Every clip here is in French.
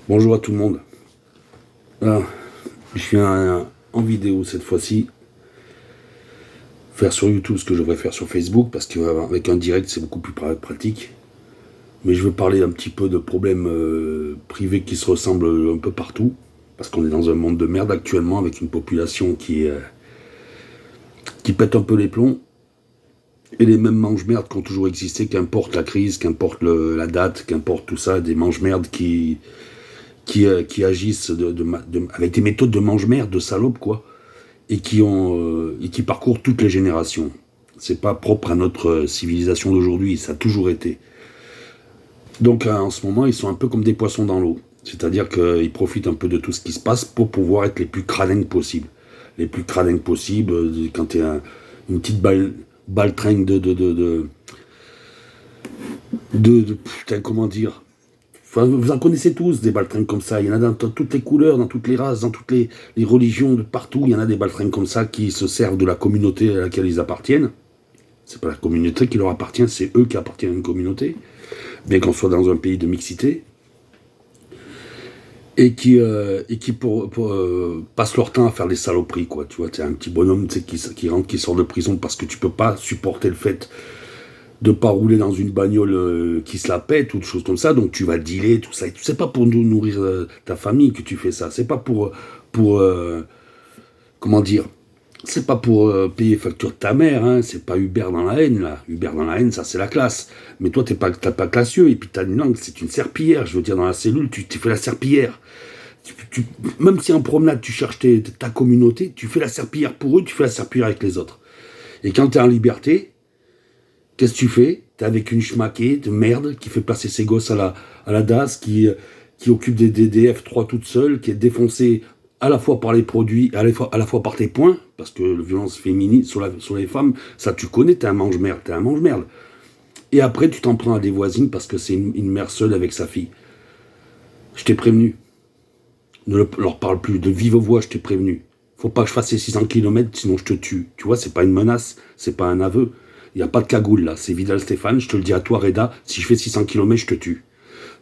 Bonjour à tout le monde. Alors, je suis en vidéo cette fois-ci. Faire sur YouTube ce que je devrais faire sur Facebook, parce qu'avec un direct c'est beaucoup plus pratique. Mais je veux parler un petit peu de problèmes privés qui se ressemblent un peu partout. Parce qu'on est dans un monde de merde actuellement, avec une population qui pète un peu les plombs. Et les mêmes mange-merdes qui ont toujours existé, qu'importe la crise, qu'importe la date, qu'importe tout ça, des mange-merdes qui agissent avec des méthodes de mange-merde, de salopes, quoi, et qui parcourent toutes les générations. C'est pas propre à notre civilisation d'aujourd'hui, ça a toujours été. Donc en ce moment, ils sont un peu comme des poissons dans l'eau. C'est-à-dire qu'ils profitent un peu de tout ce qui se passe pour pouvoir être les plus cradingues possibles. Les plus cradingues possibles, quand t'es une petite baltringue putain, comment dire. Enfin, vous en connaissez tous des baltringues comme ça. Il y en a dans toutes les couleurs, dans toutes les races, dans toutes les religions, de partout. Il y en a des baltringues comme ça qui se servent de la communauté à laquelle ils appartiennent. C'est pas la communauté qui leur appartient, c'est eux qui appartiennent à une communauté. Bien qu'on soit dans un pays de mixité. Et qui passent leur temps à faire des saloperies, quoi. Tu vois, t'es un petit bonhomme qui rentre, qui sort de prison parce que tu peux pas supporter le fait de pas rouler dans une bagnole qui se la pète ou des choses comme ça, donc tu vas dealer, tout ça. Et c'est pas pour nourrir ta famille que tu fais ça, c'est pas pour comment dire, c'est pas pour payer facture de ta mère, hein. C'est pas Uber dans la haine, là. Uber dans la haine, ça c'est la classe. Mais toi, t'as pas classieux, et puis t'as une langue, c'est une serpillière, je veux dire, dans la cellule, tu fais la serpillière. Même si en promenade, tu cherches ta communauté, tu fais la serpillière pour eux, tu fais la serpillière avec les autres. Et quand t'es en liberté, qu'est-ce que tu fais? T'es avec une schmaquée de merde qui fait passer ses gosses à la DAS, qui occupe des F3 toute seule, qui est défoncée à la fois par les produits, à la fois par tes points, parce que la violence féminine sur les femmes, ça tu connais, t'es un mange-merde. Et après, tu t'en prends à des voisines parce que c'est une mère seule avec sa fille. Je t'ai prévenu. Ne leur parle plus. De vive voix, je t'ai prévenu. Faut pas que je fasse ces 600 km, sinon je te tue. Tu vois, c'est pas une menace, c'est pas un aveu. Il n'y a pas de cagoule là, c'est Vidal Stéphane, je te le dis à toi Reda, si je fais 600 km, je te tue.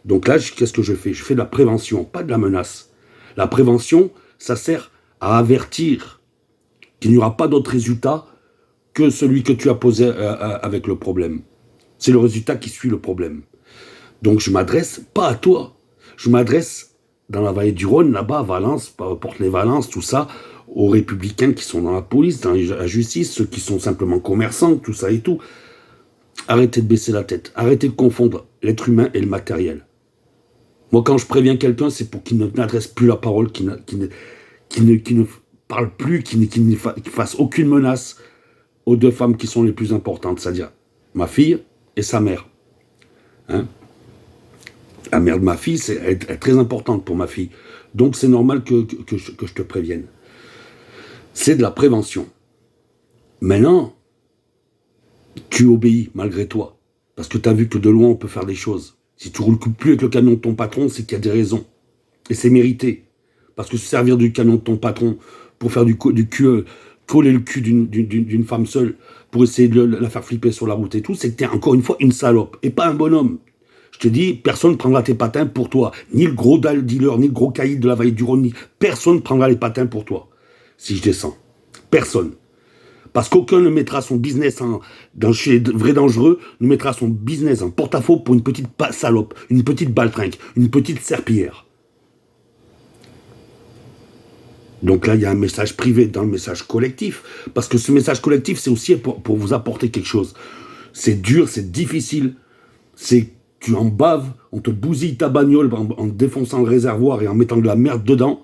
Donc là, qu'est-ce que je fais? Je fais de la prévention, pas de la menace. La prévention, ça sert à avertir qu'il n'y aura pas d'autre résultat que celui que tu as posé avec le problème. C'est le résultat qui suit le problème. Donc je m'adresse pas à toi, je m'adresse dans la vallée du Rhône, là-bas, Valence, Porte-les-Valences, tout ça, aux républicains qui sont dans la police, dans la justice, ceux qui sont simplement commerçants, tout ça et tout. Arrêtez de baisser la tête, arrêtez de confondre l'être humain et le matériel. Moi, quand je préviens quelqu'un, c'est pour qu'il n'adresse plus la parole, qu'il ne parle plus, qu'il ne fasse aucune menace aux deux femmes qui sont les plus importantes, c'est-à-dire ma fille et sa mère. Hein? La mère de ma fille, est très importante pour ma fille. Donc c'est normal que je te prévienne. C'est de la prévention. Maintenant, tu obéis malgré toi. Parce que tu as vu que de loin, on peut faire des choses. Si tu roules plus avec le camion de ton patron, c'est qu'il y a des raisons. Et c'est mérité. Parce que se servir du camion de ton patron pour faire du cul, coller le cul d'une femme seule, pour essayer de la faire flipper sur la route et tout, c'est que t'es encore une fois une salope. Et pas un bonhomme. Je te dis, personne ne prendra tes patins pour toi. Ni le gros dealer, ni le gros caïd de la vallée du Rhône, personne ne prendra les patins pour toi. Si je descends. Personne. Parce qu'aucun ne mettra son business chez les vrais dangereux, ne mettra son business en porte-à-faux pour une petite salope, une petite baltringue, une petite serpillière. Donc là, il y a un message privé dans le message collectif. Parce que ce message collectif, c'est aussi pour vous apporter quelque chose. C'est dur, c'est difficile. Tu en baves, on te bousille ta bagnole en défonçant le réservoir et en mettant de la merde dedans.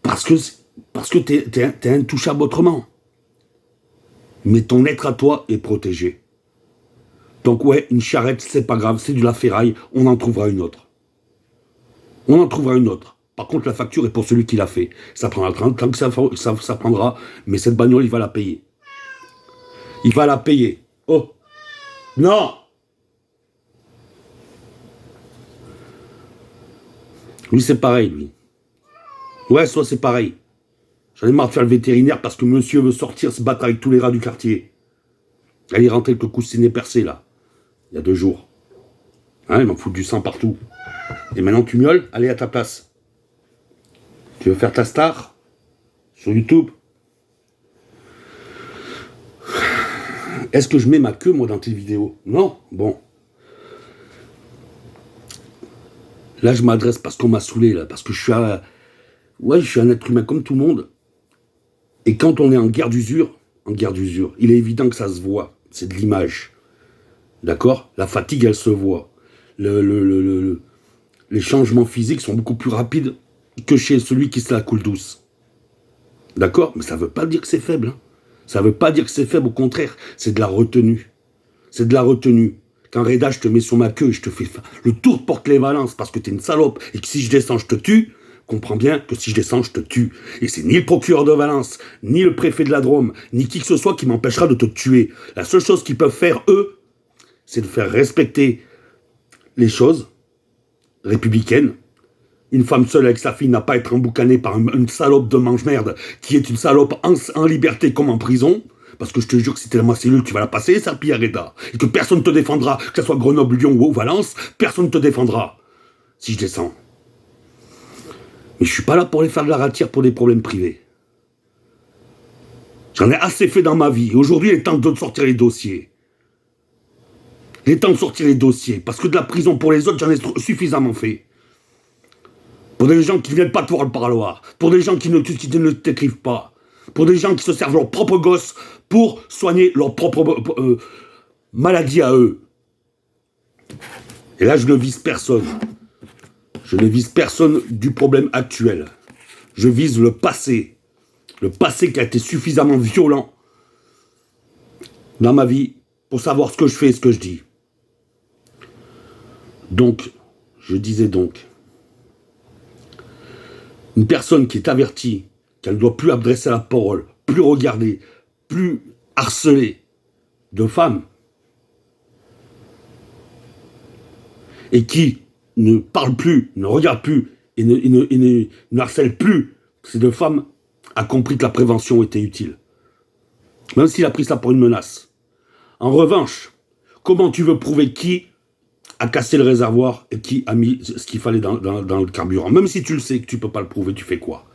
Parce que t'es intouchable autrement. Mais ton être à toi est protégé. Donc ouais, une charrette, c'est pas grave, c'est de la ferraille, on en trouvera une autre. On en trouvera une autre. Par contre, la facture est pour celui qui l'a fait. Ça prendra le temps que ça prendra, mais cette bagnole, il va la payer. Il va la payer. Oh! Non! Lui, c'est pareil, lui. Ouais, soit c'est pareil. J'en ai marre de faire le vétérinaire parce que monsieur veut sortir, se battre avec tous les rats du quartier. Elle est rentrée avec le coussinet percé, là. Il y a 2 jours. Hein, il m'en fout du sang partout. Et maintenant tu miaules, allez à ta place. Tu veux faire ta star sur YouTube? Est-ce que je mets ma queue, moi, dans tes vidéos? Non. Bon. Là, je m'adresse parce qu'on m'a saoulé, là. Parce que je suis un être humain comme tout le monde. Et quand on est en guerre d'usure, il est évident que ça se voit. C'est de l'image. D'accord? La fatigue, elle se voit. Les changements physiques sont beaucoup plus rapides que chez celui qui se la coule douce. D'accord? Mais ça ne veut pas dire que c'est faible. Hein. Ça ne veut pas dire que c'est faible, au contraire. C'est de la retenue. C'est de la retenue. Quand Reda, je te mets sur ma queue et je te fais le tour de Porte-les-Valences parce que t'es une salope et que si je descends, je te tue, comprends bien que si je descends, je te tue. Et c'est ni le procureur de Valence, ni le préfet de la Drôme, ni qui que ce soit qui m'empêchera de te tuer. La seule chose qu'ils peuvent faire, eux, c'est de faire respecter les choses républicaines. Une femme seule avec sa fille n'a pas à être emboucanée par une salope de mange-merde qui est une salope en liberté comme en prison. Parce que je te jure que si t'es dans ma cellule, tu vas la passer, ça pille Reda. Et que personne ne te défendra, que ce soit Grenoble, Lyon ou Valence, personne ne te défendra. Si je descends. Mais je suis pas là pour aller faire de la ratire pour des problèmes privés. J'en ai assez fait dans ma vie. Aujourd'hui, il est temps de sortir les dossiers. Il est temps de sortir les dossiers. Parce que de la prison pour les autres, j'en ai suffisamment fait. Pour des gens qui ne viennent pas te voir le parloir. Pour des gens qui ne t'écrivent pas. Pour des gens qui se servent leurs propres gosses pour soigner leur propre maladie à eux. Et là, je ne vise personne. Je ne vise personne du problème actuel. Je vise le passé. Le passé qui a été suffisamment violent dans ma vie pour savoir ce que je fais et ce que je dis. Donc, je disais donc, une personne qui est avertie qu'elle ne doit plus adresser la parole, plus regarder, plus harceler de femmes, et qui ne parle plus, ne regarde plus, et ne harcèle plus ces deux femmes, a compris que la prévention était utile. Même s'il a pris ça pour une menace. En revanche, comment tu veux prouver qui a cassé le réservoir et qui a mis ce qu'il fallait dans le carburant? Même si tu le sais que tu ne peux pas le prouver, tu fais quoi?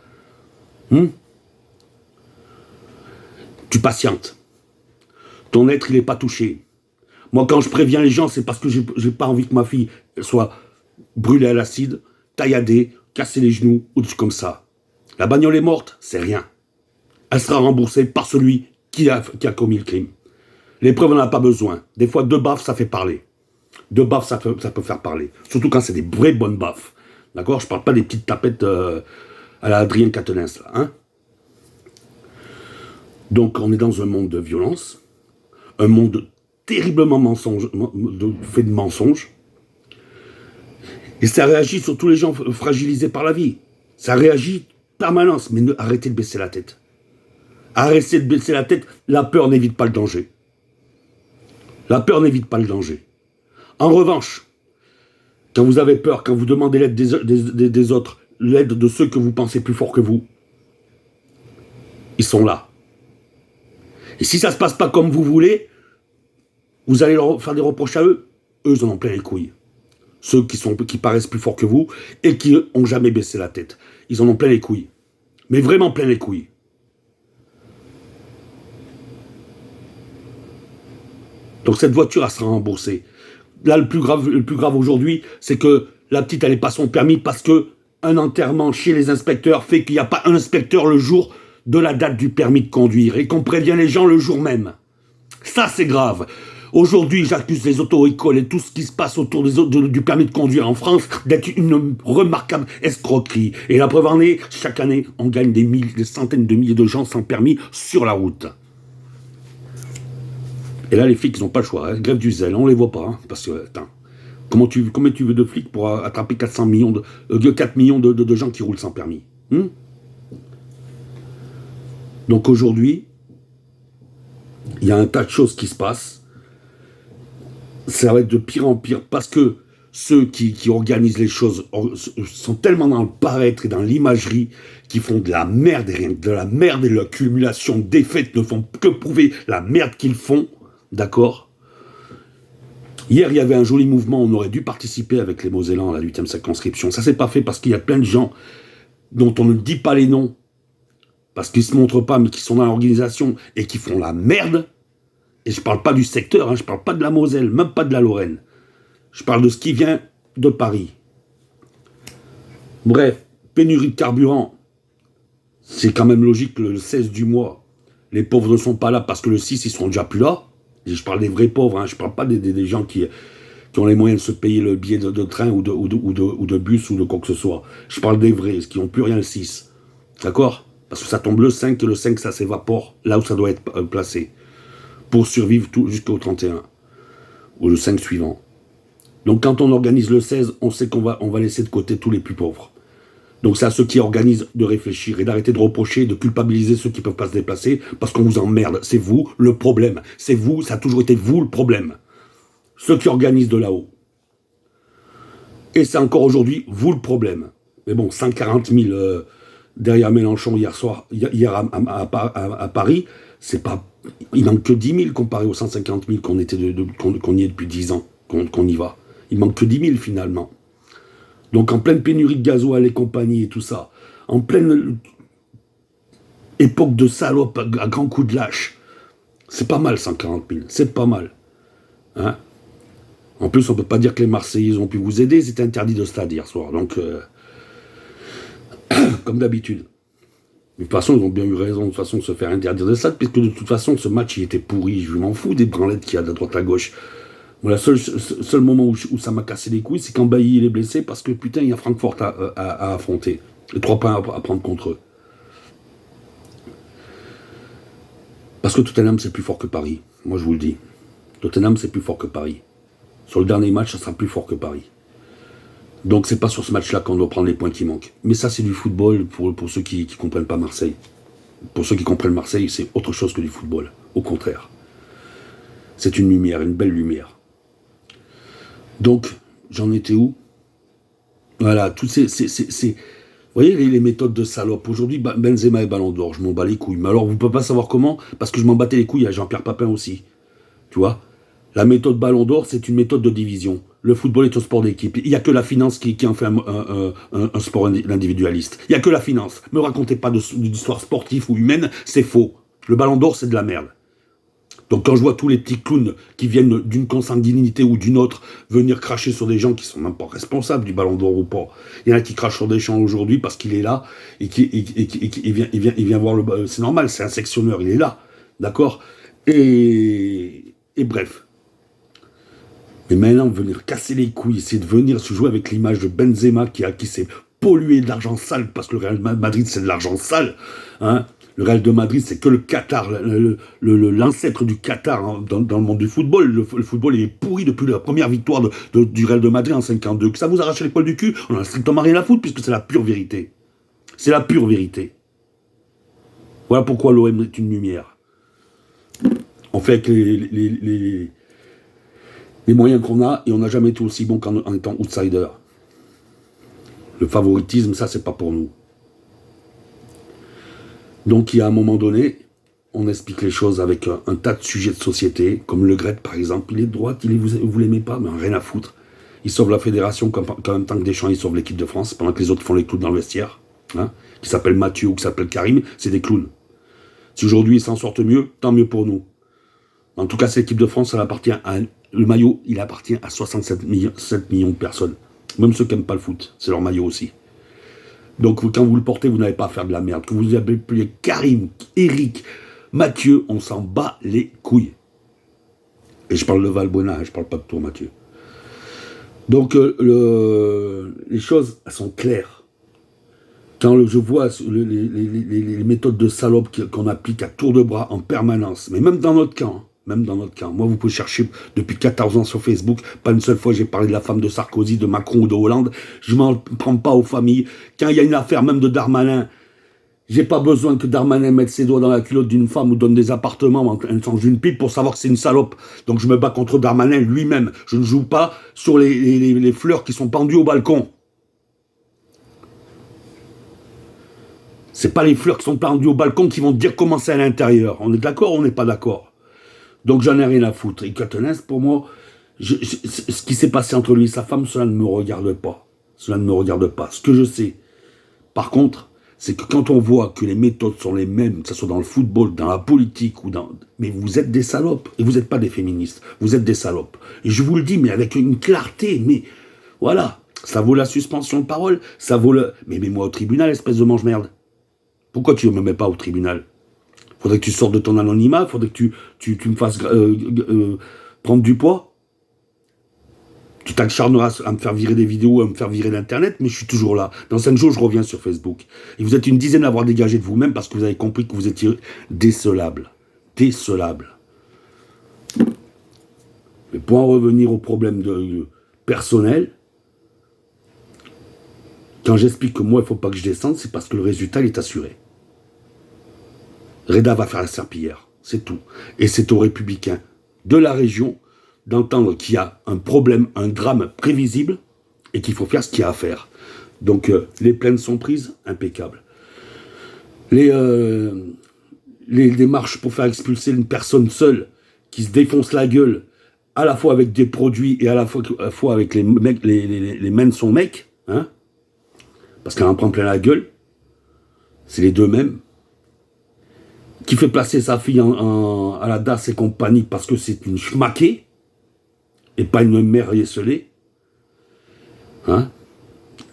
Tu patientes. Ton être, il n'est pas touché. Moi, quand je préviens les gens, c'est parce que j'ai pas envie que ma fille soit brûlée à l'acide, tailladée, cassée les genoux, ou des trucs comme ça. La bagnole est morte, c'est rien. Elle sera remboursée par celui qui a commis le crime. Les preuves, on n'en a pas besoin. Des fois, 2 baffes, ça fait parler. 2 baffes, ça peut faire parler. Surtout quand c'est des vraies bonnes baffes. D'accord? Je parle pas des petites tapettes à la Adrien Quatennens, là. Hein? Donc, on est dans un monde de violence, un monde terriblement fait de mensonges, et ça réagit sur tous les gens fragilisés par la vie. Ça réagit permanence, mais arrêtez de baisser la tête. Arrêtez de baisser la tête, la peur n'évite pas le danger. La peur n'évite pas le danger. En revanche, quand vous avez peur, quand vous demandez l'aide des autres, l'aide de ceux que vous pensez plus forts que vous, ils sont là. Et si ça ne se passe pas comme vous voulez, vous allez leur faire des reproches à eux. Eux, ils en ont plein les couilles. Ceux qui paraissent plus forts que vous et qui n'ont jamais baissé la tête. Ils en ont plein les couilles. Mais vraiment plein les couilles. Donc cette voiture, elle sera remboursée. Là, le plus grave aujourd'hui, c'est que la petite, elle n'est pas son permis parce que un enterrement chez les inspecteurs fait qu'il n'y a pas un inspecteur le jour de la date du permis de conduire et qu'on prévient les gens le jour même. Ça, c'est grave. Aujourd'hui, j'accuse les auto-écoles et tout ce qui se passe autour du permis de conduire en France d'être une remarquable escroquerie. Et la preuve en est, chaque année, on gagne des centaines de milliers de gens sans permis sur la route. Et là, les flics, ils n'ont pas le choix. Hein. Grève du zèle, on les voit pas. Hein, parce que, attends, combien tu veux de flics pour attraper 4 millions de gens qui roulent sans permis? Donc aujourd'hui, il y a un tas de choses qui se passent. Ça va être de pire en pire parce que ceux qui organisent les choses sont tellement dans le paraître et dans l'imagerie qu'ils font de la merde et rien que de la merde et l'accumulation des faits ne font que prouver la merde qu'ils font, d'accord? Hier, il y avait un joli mouvement, on aurait dû participer avec les Mosellans à la 8e circonscription. Ça s'est pas fait parce qu'il y a plein de gens dont on ne dit pas les noms, parce qu'ils se montrent pas, mais qui sont dans l'organisation et qui font la merde. Et je parle pas du secteur, hein, je parle pas de la Moselle, même pas de la Lorraine. Je parle de ce qui vient de Paris. Bref, pénurie de carburant. C'est quand même logique que le 16 du mois, les pauvres ne sont pas là parce que le 6, ils seront déjà plus là. Et je parle des vrais pauvres, hein, je parle pas des gens qui ont les moyens de se payer le billet de train ou de bus ou de quoi que ce soit. Je parle des vrais, qui n'ont plus rien le 6. D'accord? Parce que ça tombe le 5 et le 5, ça s'évapore là où ça doit être placé. Pour survivre jusqu'au 31. Ou le 5 suivant. Donc quand on organise le 16, on sait qu'on va laisser de côté tous les plus pauvres. Donc c'est à ceux qui organisent de réfléchir et d'arrêter de reprocher, de culpabiliser ceux qui ne peuvent pas se déplacer parce qu'on vous emmerde. C'est vous le problème. C'est vous, ça a toujours été vous le problème. Ceux qui organisent de là-haut. Et c'est encore aujourd'hui vous le problème. Mais bon, 140 000 derrière Mélenchon hier à Paris, c'est pas, il manque que 10 000 comparé aux 150 000 qu'on y est depuis 10 ans, qu'on y va. Il manque que 10 000 finalement. Donc en pleine pénurie de gasoil et compagnie et tout ça, en pleine époque de salope à grands coups de lâche, c'est pas mal 140 000, c'est pas mal. Hein? En plus, on peut pas dire que les Marseillais ont pu vous aider, c'était interdit de stade hier soir, donc comme d'habitude. De toute façon, ils ont bien eu raison de toute façon de se faire interdire de stade, puisque de toute façon, ce match il était pourri, je m'en fous des branlettes qu'il y a de droite à gauche. Le seul moment où ça m'a cassé les couilles, c'est quand Bailly est blessé, parce que putain, il y a Francfort à affronter. Et 3 points à prendre contre eux. Parce que Tottenham, c'est plus fort que Paris. Moi, je vous le dis. Tottenham, c'est plus fort que Paris. Sur le dernier match, ça sera plus fort que Paris. Donc, c'est pas sur ce match-là qu'on doit prendre les points qui manquent. Mais ça, c'est du football pour ceux qui comprennent pas Marseille. Pour ceux qui comprennent Marseille, c'est autre chose que du football. Au contraire. C'est une lumière, une belle lumière. Donc, j'en étais où? Voilà, toutes ces vous voyez les méthodes de salope. Aujourd'hui, Benzema et Ballon d'Or, je m'en bats les couilles. Mais alors, vous ne pouvez pas savoir comment, parce que je m'en battais les couilles à Jean-Pierre Papin aussi. Tu vois? La méthode Ballon d'Or, c'est une méthode de division. Le football est un sport d'équipe. Il n'y a que la finance qui en fait un sport individualiste. Il n'y a que la finance. Ne me racontez pas d'histoire sportive ou humaine, c'est faux. Le Ballon d'Or, c'est de la merde. Donc quand je vois tous les petits clowns qui viennent d'une consanguinité ou d'une autre venir cracher sur des gens qui sont même pas responsables du Ballon d'Or ou pas. Il y en a qui crachent sur Deschamps aujourd'hui parce qu'il est là et il vient voir le... C'est normal, c'est un sectionneur, il est là. D'accord et bref. Mais maintenant, venir casser les couilles, essayer de venir se jouer avec l'image de Benzema qui s'est pollué de l'argent sale parce que le Real Madrid, c'est de l'argent sale. Hein. Le Real de Madrid, c'est que le Qatar, l'ancêtre du Qatar hein, dans le monde du football. Le football est pourri depuis la première victoire du Real de Madrid en 52. Que ça vous arrache les poils du cul, on a strictement rien à foutre puisque c'est la pure vérité. C'est la pure vérité. Voilà pourquoi l'OM est une lumière. On fait avec les moyens qu'on a et on n'a jamais été aussi bon qu'en étant outsider. Le favoritisme, ça, c'est pas pour nous. Donc, il y a un moment donné, on explique les choses avec un tas de sujets de société, comme Le Gret, par exemple. Il est de droite, vous l'aimez pas, mais rien à foutre. Il sauve la fédération en même temps que Deschamps, il sauve l'équipe de France, pendant que les autres font les clowns dans le vestiaire. Hein, qui s'appelle Mathieu ou qui s'appelle Karim, c'est des clowns. Si aujourd'hui ils s'en sortent mieux, tant mieux pour nous. En tout cas, cette équipe de France, le maillot, il appartient à 67 millions de personnes. Même ceux qui n'aiment pas le foot, c'est leur maillot aussi. Donc quand vous le portez, vous n'avez pas à faire de la merde. Que vous appelez Karim, Eric, Mathieu, on s'en bat les couilles. Et je parle de Valbuena, je parle pas de toi, Mathieu. Donc les choses, elles sont claires. Quand je vois les méthodes de salope qu'on applique à tour de bras en permanence, mais même dans notre camp, moi vous pouvez chercher depuis 14 ans sur Facebook, pas une seule fois j'ai parlé de la femme de Sarkozy, de Macron ou de Hollande, je m'en prends pas aux familles. Quand il y a une affaire même de Darmanin, j'ai pas besoin que Darmanin mette ses doigts dans la culotte d'une femme ou donne des appartements en échange d'une pipe pour savoir que c'est une salope. Donc je me bats contre Darmanin lui-même. Je ne joue pas sur les fleurs qui sont pendues au balcon. C'est pas les fleurs qui sont pendues au balcon qui vont te dire comment c'est à l'intérieur. On est d'accord ou on n'est pas d'accord? Donc j'en ai rien à foutre. Et Quatennens, pour moi, Ce qui s'est passé entre lui et sa femme, cela ne me regarde pas. Cela ne me regarde pas. Ce que je sais, par contre, c'est que quand on voit que les méthodes sont les mêmes, que ce soit dans le football, dans la politique ou dans... Mais vous êtes des salopes. Et vous n'êtes pas des féministes. Vous êtes des salopes. Et je vous le dis, mais avec une clarté. Mais voilà. Ça vaut la suspension de parole. Ça vaut le... Mais mets-moi au tribunal, espèce de mange-merde. Pourquoi tu ne me mets pas au tribunal? Faudrait que tu sortes de ton anonymat. Faudrait que tu me fasses prendre du poids. Tu t'acharneras à me faire virer des vidéos, à me faire virer d'Internet, mais je suis toujours là. Dans 5 jours, je reviens sur Facebook. Et vous êtes une dizaine à avoir dégagé de vous-même parce que vous avez compris que vous étiez décelables. Décelables. Mais pour en revenir au problème personnel, quand j'explique que moi, il ne faut pas que je descende, c'est parce que le résultat il est assuré. Reda va faire la serpillière. C'est tout. Et c'est aux Républicains de la région d'entendre qu'il y a un problème, un drame prévisible et qu'il faut faire ce qu'il y a à faire. Donc les plaintes sont prises, impeccable. Les démarches pour faire expulser une personne seule qui se défonce la gueule, à la fois avec des produits et à la fois avec les mains de son mec, hein, parce qu'elle en prend plein la gueule, c'est les deux mêmes, qui fait placer sa fille à la DAS et compagnie parce que c'est une schmaquée, et pas une mère esselée. Hein?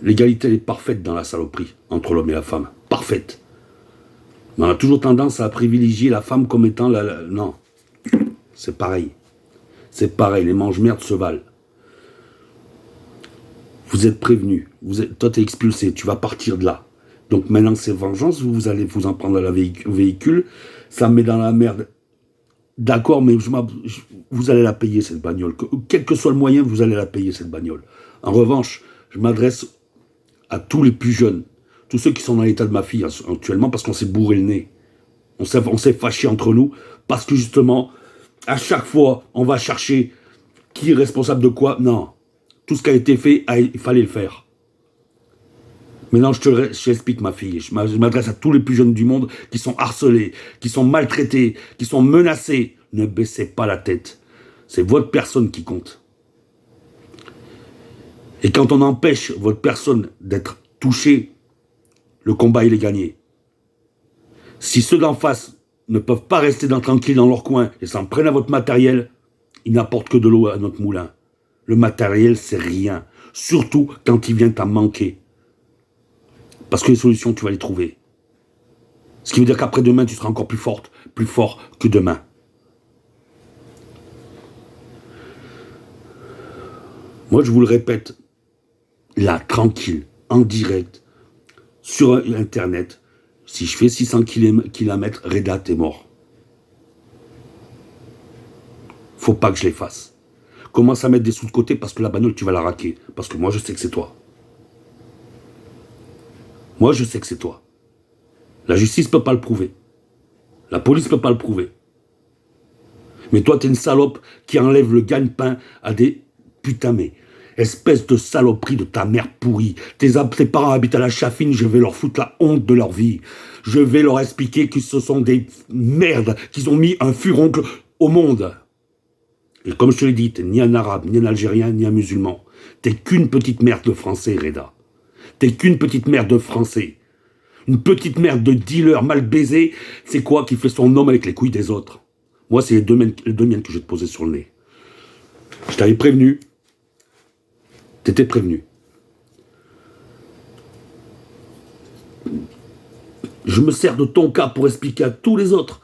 L'égalité, elle est parfaite dans la saloperie entre l'homme et la femme. Parfaite. Mais on a toujours tendance à privilégier la femme comme étant Non. C'est pareil. C'est pareil. Les mange-merdes se valent. Vous êtes prévenus. Toi, t'es expulsé. Tu vas partir de là. Donc maintenant, c'est vengeance. Vous allez vous en prendre à la véhicule. Ça me met dans la merde. D'accord, mais vous allez la payer, cette bagnole. Quel que soit le moyen, vous allez la payer, cette bagnole. En revanche, je m'adresse à tous les plus jeunes, tous ceux qui sont dans l'état de ma fille actuellement, parce qu'on s'est bourré le nez. On s'est fâché entre nous, parce que justement, à chaque fois, on va chercher qui est responsable de quoi. Non. Tout ce qui a été fait, il fallait le faire. Maintenant, je t'explique, ma fille. Je m'adresse à tous les plus jeunes du monde qui sont harcelés, qui sont maltraités, qui sont menacés. Ne baissez pas la tête. C'est votre personne qui compte. Et quand on empêche votre personne d'être touchée, le combat, il est gagné. Si ceux d'en face ne peuvent pas rester tranquilles dans leur coin et s'en prennent à votre matériel, ils n'apportent que de l'eau à notre moulin. Le matériel, c'est rien. Surtout quand il vient à manquer. Parce que les solutions, tu vas les trouver. Ce qui veut dire qu'après-demain, tu seras encore plus forte, plus fort que demain. Moi, je vous le répète, là, tranquille, en direct, sur Internet, si je fais 600 km, Reda, t'es mort. Faut pas que je les fasse. Commence à mettre des sous de côté parce que la bagnole, tu vas la raquer. Parce que moi, je sais que c'est toi. Moi, je sais que c'est toi. La justice ne peut pas le prouver. La police ne peut pas le prouver. Mais toi, t'es une salope qui enlève le gagne-pain à des... Putain, mais... Espèce de saloperie de ta mère pourrie. Tes parents habitent à la Chaffine, je vais leur foutre la honte de leur vie. Je vais leur expliquer que ce sont des merdes, qu'ils ont mis un furoncle au monde. Et comme je te l'ai dit, t'es ni un arabe, ni un algérien, ni un musulman. T'es qu'une petite merde de français, Reda. T'es qu'une petite merde de français. Une petite merde de dealer mal baisé, c'est quoi qui fait son homme avec les couilles des autres? Moi, c'est les deux miennes que je vais te poser sur le nez. Je t'avais prévenu. T'étais prévenu. Je me sers de ton cas pour expliquer à tous les autres,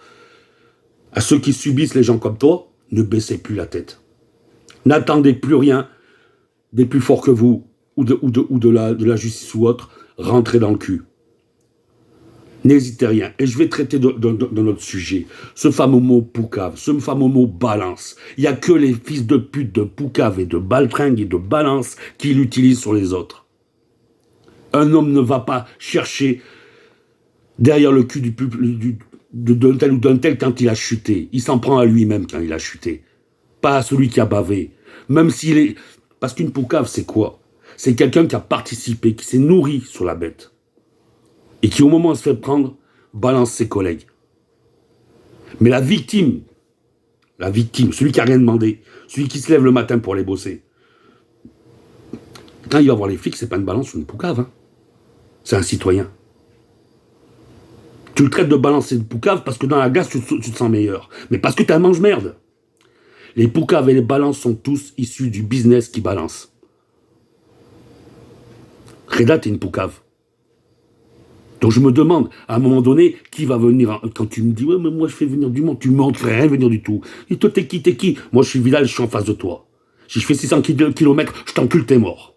à ceux qui subissent les gens comme toi, ne baissez plus la tête. N'attendez plus rien des plus forts que vous, ou de la justice ou autre, rentrez dans le cul. N'hésitez rien. Et je vais traiter de notre sujet. Ce fameux mot poucave, ce fameux mot balance. Il n'y a que les fils de pute de poucave et de baltringue et de balance qui l'utilisent sur les autres. Un homme ne va pas chercher derrière le cul d'un tel ou d'un tel quand il a chuté. Il s'en prend à lui-même quand il a chuté. Pas à celui qui a bavé. Même s'il est... Parce qu'une poucave, c'est quoi? C'est quelqu'un qui a participé, qui s'est nourri sur la bête. Et qui, au moment où il se fait prendre, balance ses collègues. Mais la victime, la victime, celui qui a rien demandé, celui qui se lève le matin pour aller bosser. Quand il va voir les flics, c'est pas une balance ou une poucave, hein. C'est un citoyen. Tu le traites de balance et de poucave parce que dans la glace, tu te sens meilleur. Mais parce que t'es un mange-merde. Les poucaves et les balances sont tous issus du business qui balance. Reda, t'es une poucave. Donc je me demande, à un moment donné, qui va venir, quand tu me dis, ouais, mais moi je fais venir du monde, tu me montres, je fais rien venir du tout. Et toi, t'es qui? Moi je suis Vidal, je suis en face de toi. Si je fais 600 km, je t'encule, t'es mort.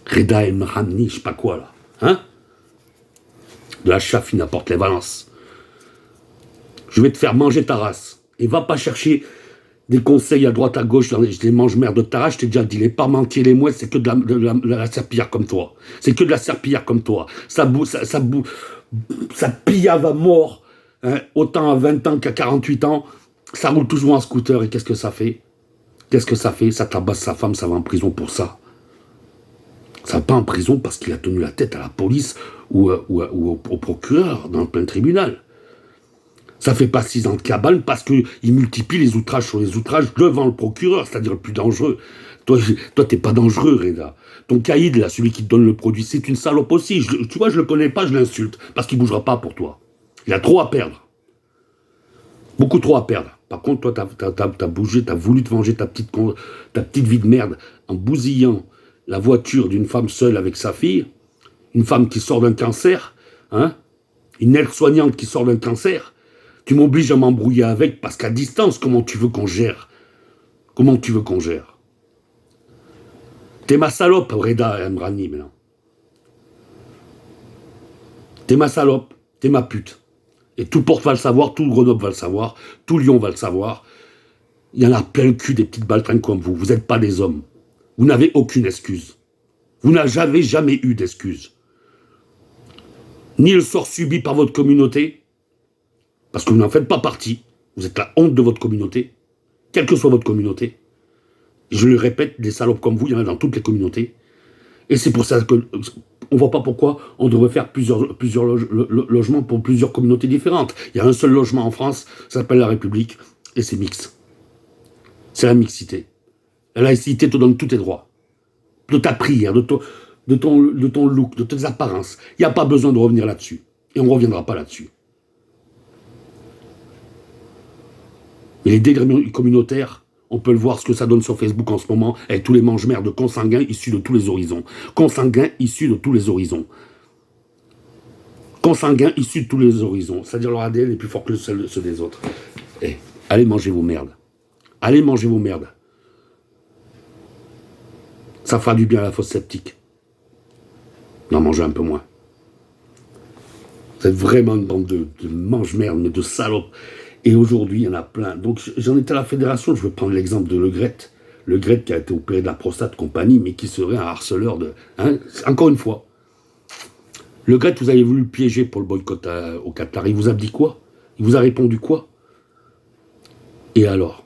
Reda El Mramni, je sais pas quoi là. Hein? De la chaff, il n'apporte les valences. Je vais te faire manger ta race. Et va pas chercher des conseils à droite, à gauche, je les mange merde de ta race, je t'ai déjà dit, les parmentiers, les mouettes, c'est que de la serpillière comme toi. C'est que de la serpillière comme toi. Ça pillave à mort, hein, autant à 20 ans qu'à 48 ans, ça roule toujours en scooter, et qu'est-ce que ça fait? Ça tabasse sa femme, ça va en prison pour ça. Ça va pas en prison parce qu'il a tenu la tête à la police ou au procureur dans plein tribunal. Ça fait pas 6 ans de cabane parce qu'il multiplie les outrages sur les outrages devant le procureur, c'est-à-dire le plus dangereux. Toi, t'es pas dangereux, Reda. Ton caïd, là, celui qui te donne le produit, c'est une salope aussi. Tu vois, je le connais pas, je l'insulte, parce qu'il bougera pas pour toi. Il a trop à perdre. Beaucoup trop à perdre. Par contre, toi, t'as bougé, t'as voulu te venger ta petite vie de merde en bousillant la voiture d'une femme seule avec sa fille, une femme qui sort d'un cancer, hein, une aide-soignante qui sort d'un cancer. Tu m'obliges à m'embrouiller avec, parce qu'à distance, comment tu veux qu'on gère? Comment tu veux qu'on gère? T'es ma salope, Reda Emrani, maintenant. T'es ma salope, t'es ma pute. Et tout Porte va le savoir, tout Grenoble va le savoir, tout Lyon va le savoir. Il y en a plein le cul des petites baltringues comme vous. Vous n'êtes pas des hommes. Vous n'avez aucune excuse. Vous n'avez jamais eu d'excuse. Ni le sort subi par votre communauté, parce que vous n'en faites pas partie. Vous êtes la honte de votre communauté, quelle que soit votre communauté. Et je le répète, des salopes comme vous, il y en a dans toutes les communautés. Et c'est pour ça qu'on ne voit pas pourquoi on devrait faire plusieurs logements pour plusieurs communautés différentes. Il y a un seul logement en France, ça s'appelle la République, et c'est mixte. C'est la mixité. La laïcité te donne tous tes droits. De ta prière, de ton look, de tes apparences. Il n'y a pas besoin de revenir là-dessus. Et on ne reviendra pas là-dessus. Mais les délires communautaires, on peut le voir ce que ça donne sur Facebook en ce moment, avec tous les mange-merdes consanguins issus de tous les horizons. Consanguins issus de tous les horizons. Consanguins issus de tous les horizons. C'est-à-dire leur ADN est plus fort que ceux des autres. Eh, allez manger vos merdes. Allez manger vos merdes. Ça fera du bien à la fosse septique. N'en mangez un peu moins. Vous êtes vraiment une bande de mange-merdes, mais de salopes. Et aujourd'hui, il y en a plein. Donc, j'en étais à la fédération, je veux prendre l'exemple de Le Gret. Le Gret qui a été opéré de la prostate compagnie, mais qui serait un harceleur de... Hein, encore une fois. Le Gret, vous avez voulu le piéger pour le boycott au Qatar. Il vous a dit quoi? Il vous a répondu quoi? Et alors?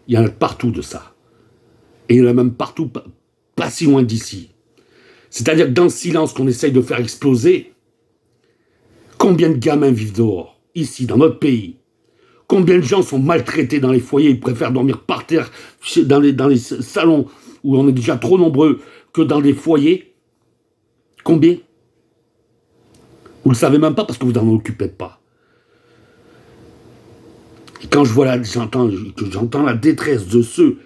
Il y en a partout de ça. Et il y en a même partout, pas si loin d'ici. C'est-à-dire que dans le silence qu'on essaye de faire exploser, combien de gamins vivent dehors, ici, dans notre pays? Combien de gens sont maltraités dans les foyers, ils préfèrent dormir par terre dans les salons où on est déjà trop nombreux que dans des foyers? Combien? Vous ne le savez même pas parce que vous n'en occupez pas. Et quand je vois j'entends la détresse de ceux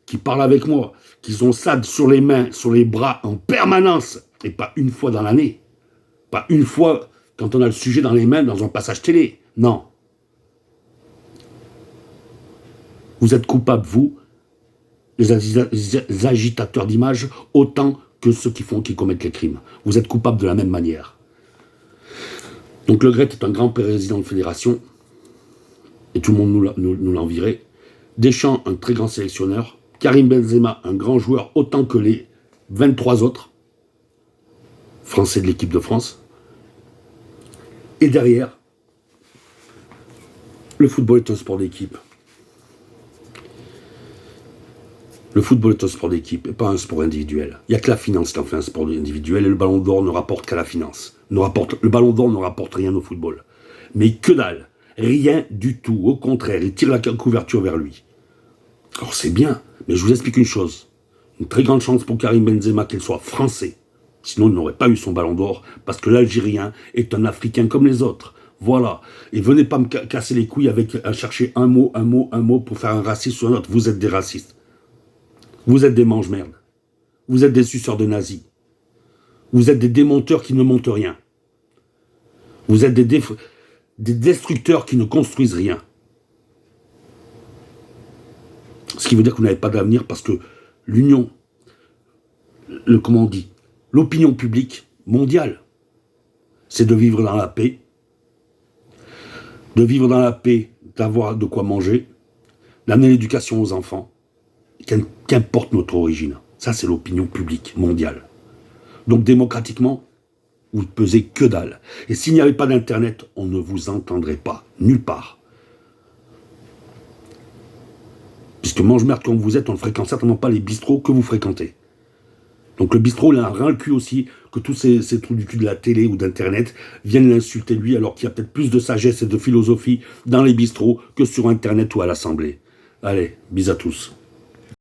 qui parlent avec moi, qui ont ça sur les mains, sur les bras en permanence, et pas une fois dans l'année, pas une fois quand on a le sujet dans les mains dans un passage télé, non. Vous êtes coupables, vous, les agitateurs d'images, autant que ceux qui commettent les crimes. Vous êtes coupables de la même manière. Donc Le Gret est un grand président de fédération, et tout le monde nous l'envierait. Deschamps, un très grand sélectionneur. Karim Benzema, un grand joueur, autant que les 23 autres Français de l'équipe de France. Et derrière, le football est un sport d'équipe. Le football est un sport d'équipe et pas un sport individuel. Il n'y a que la finance qui en fait un sport individuel et le ballon d'or ne rapporte qu'à la finance. Le ballon d'or ne rapporte rien au football. Mais que dalle. Rien du tout. Au contraire, il tire la couverture vers lui. Alors c'est bien, mais je vous explique une chose. Une très grande chance pour Karim Benzema qu'il soit français. Sinon, il n'aurait pas eu son ballon d'or, parce que l'Algérien est un Africain comme les autres. Voilà. Et venez pas me casser les couilles à chercher un mot pour faire un raciste sur un autre. Vous êtes des racistes. Vous êtes des mange-merdes. Vous êtes des suceurs de nazis. Vous êtes des démonteurs qui ne montent rien. Vous êtes des destructeurs qui ne construisent rien. Ce qui veut dire que vous n'avez pas d'avenir parce que l'union, comment on dit, l'opinion publique mondiale, c'est de vivre dans la paix, d'avoir de quoi manger, d'amener l'éducation aux enfants, qu'importe notre origine. Ça, c'est l'opinion publique mondiale. Donc, démocratiquement, vous ne pesez que dalle. Et s'il n'y avait pas d'Internet, on ne vous entendrait pas, nulle part. Puisque mange-merde comme vous êtes, on ne fréquente certainement pas les bistrots que vous fréquentez. Donc le bistrot, il a un rein le cul aussi que tous ces trous du cul de la télé ou d'Internet viennent l'insulter lui, alors qu'il y a peut-être plus de sagesse et de philosophie dans les bistrots que sur Internet ou à l'Assemblée. Allez, bis à tous.